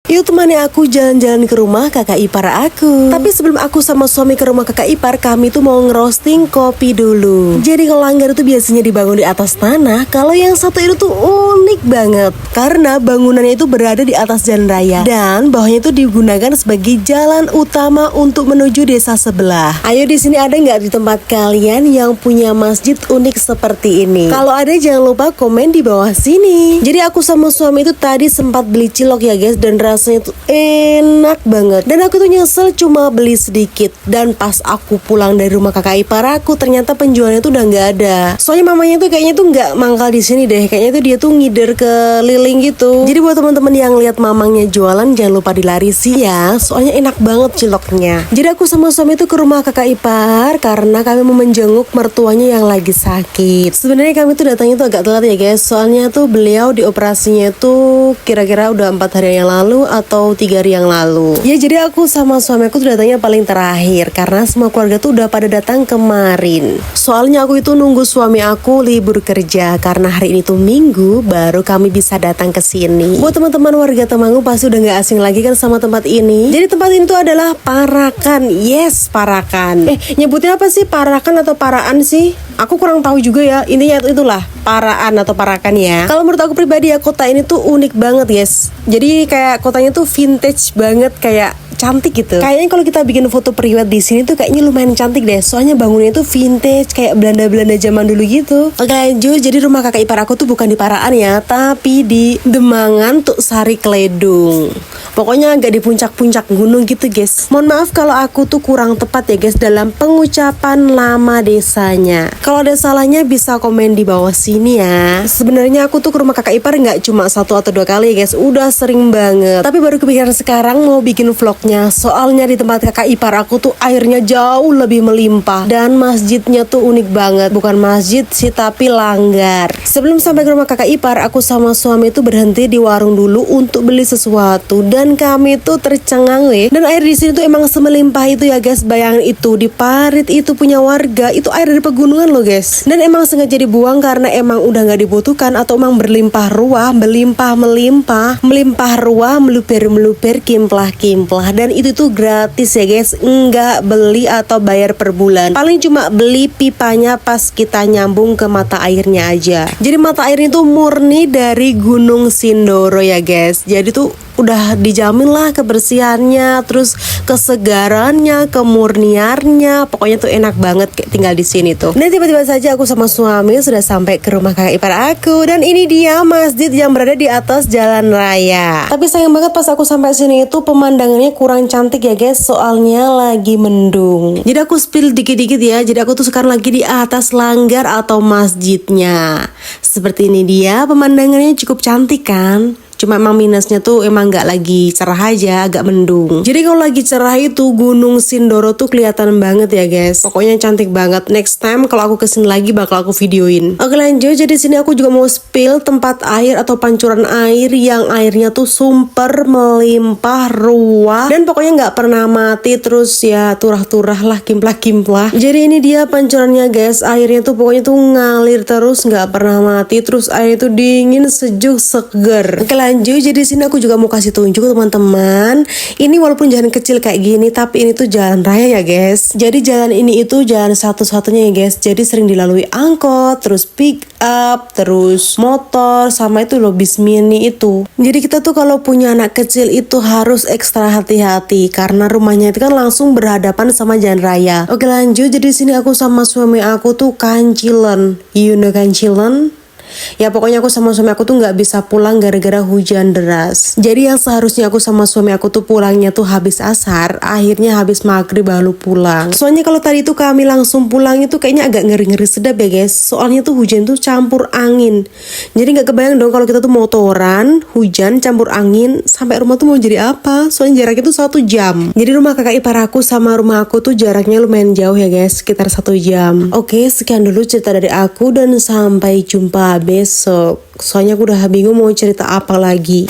Yuk temani aku jalan-jalan ke rumah kakak ipar aku. Tapi sebelum aku sama suami ke rumah kakak ipar, kami tuh mau ngerosting kopi dulu. Jadi kalau langgar itu biasanya dibangun di atas tanah. Kalau yang satu itu tuh unik banget, karena bangunannya itu berada di atas jalan raya dan bawahnya itu digunakan sebagai jalan utama untuk menuju desa sebelah. Ayo, di sini ada nggak di tempat kalian yang punya masjid unik seperti ini? Kalau ada jangan lupa komen di bawah sini. Jadi aku sama suami itu tadi sempat beli cilok ya guys, dan rasanya tuh enak banget. Dan aku tuh nyesel cuma beli sedikit. Dan pas aku pulang dari rumah kakak ipar aku, ternyata penjualnya tuh udah nggak ada. Soalnya mamanya tuh kayaknya tuh nggak mangkal di sini deh. Kayaknya tuh dia tuh ngider keliling gitu. Jadi buat teman-teman yang lihat mamangnya jualan, jangan lupa dilarisi ya. Soalnya enak banget ciloknya. Jadi aku sama suami tuh ke rumah kakak ipar karena kami mau menjenguk mertuanya yang lagi sakit. Sebenarnya kami tuh datangnya tuh agak telat ya guys. Soalnya tuh beliau dioperasinya tuh kira-kira udah 4 hari yang lalu atau 3 hari yang lalu. Ya jadi aku sama suami aku tuh datangnya paling terakhir karena semua keluarga tuh udah pada datang kemarin. Soalnya aku itu nunggu suami aku libur kerja karena hari ini tuh Minggu baru kami bisa datang ke sini. Buat teman-teman warga Temanggung pasti udah nggak asing lagi kan sama tempat ini. Jadi tempat ini tuh adalah Parakan. Yes, Parakan. Nyebutnya apa sih? Parakan atau Paraan sih? Aku kurang tahu juga ya. Intinya itulah Paraan atau Parakan ya. Kalau menurut aku pribadi ya, kota ini tuh unik banget guys. Jadi kayak kotanya tuh vintage banget, kayak cantik gitu. Kayaknya kalau kita bikin foto priwet di sini tuh kayaknya lumayan cantik deh. Soalnya bangunnya tuh vintage kayak Belanda-Belanda zaman dulu gitu. Oke lanjut, jadi rumah kakak ipar aku tuh bukan di Paraan ya, tapi di Demangan Tuk Sari Kledung. Pokoknya agak di puncak-puncak gunung gitu guys. Mohon maaf kalau aku tuh kurang tepat ya guys dalam pengucapan nama desanya. Kalau ada salahnya bisa komen di bawah sini ya. Sebenarnya aku tuh ke rumah kakak ipar nggak cuma 1 atau 2 kali ya guys. Udah sering banget. Tapi baru kepikiran sekarang mau bikin vlognya. Soalnya di tempat kakak ipar aku tuh airnya jauh lebih melimpah. Dan masjidnya tuh unik banget. Bukan masjid sih tapi langgar. Sebelum sampai ke rumah kakak ipar, aku sama suami tuh berhenti di warung dulu untuk beli sesuatu. Dan kami tuh tercengang weh. Dan air di sini tuh emang semelimpah itu ya guys. Bayangin itu di parit itu punya warga. Itu air dari pegunungan loh guys. Dan emang sengaja dibuang karena emang udah gak dibutuhkan. Atau emang berlimpah ruah. Melimpah ruah, meluber kimplah. Dan itu tuh gratis ya guys. Enggak beli atau bayar per bulan. Paling cuma beli pipanya pas kita nyambung ke mata airnya aja. Jadi mata airnya tuh murni dari Gunung Sindoro ya guys. Jadi tuh udah dijamin lah kebersihannya, terus kesegarannya, kemurniannya, pokoknya tuh enak banget kayak tinggal di sini tuh. Dan tiba-tiba saja aku sama suami sudah sampai ke rumah kakak ipar aku, dan ini dia masjid yang berada di atas jalan raya. Tapi sayang banget pas aku sampai sini itu pemandangannya kurang cantik ya guys, soalnya lagi mendung. Jadi aku spill dikit-dikit ya. Jadi aku tuh sekarang lagi di atas langgar atau masjidnya. Seperti ini dia, pemandangannya cukup cantik kan? Cuma emang minusnya tuh emang nggak lagi cerah aja, agak mendung. Jadi kalau lagi cerah itu Gunung Sindoro tuh kelihatan banget ya guys. Pokoknya cantik banget. Next time kalau aku kesini lagi bakal aku videoin. Oke lanjut, jadi sini aku juga mau spill tempat air atau pancuran air yang airnya tuh super melimpah ruah dan pokoknya nggak pernah mati, terus ya turah-turah lah, kimplah. Jadi ini dia pancurannya guys. Airnya tuh pokoknya tuh ngalir terus, nggak pernah mati, terus air itu dingin, sejuk, seger. Oke lanjut, jadi sini aku juga mau kasih tunjuk teman-teman. Ini walaupun jalan kecil kayak gini, tapi ini tuh jalan raya ya guys. Jadi jalan ini itu jalan satu-satunya ya guys. Jadi sering dilalui angkot, terus pick up, terus motor, sama itu loh bis mini itu. Jadi kita tuh kalau punya anak kecil itu harus ekstra hati-hati karena rumahnya itu kan langsung berhadapan sama jalan raya. Oke lanjut, jadi sini aku sama suami aku tuh kancilan. You know kancilan? Ya pokoknya aku sama suami aku tuh nggak bisa pulang gara-gara hujan deras. Jadi yang seharusnya aku sama suami aku tuh pulangnya tuh habis asar, akhirnya habis maghrib baru pulang. Soalnya kalau tadi tuh kami langsung pulang itu kayaknya agak ngeri-ngeri sedap ya guys. Soalnya tuh hujan tuh campur angin. Jadi nggak kebayang dong kalau kita tuh motoran, hujan campur angin, sampai rumah tuh mau jadi apa. Soalnya jaraknya tuh 1 jam. Jadi rumah kakak ipar aku sama rumah aku tuh jaraknya lumayan jauh ya guys, sekitar 1 jam. Oke, sekian dulu cerita dari aku dan sampai jumpa besok. Soalnya aku udah bingung mau cerita apa lagi.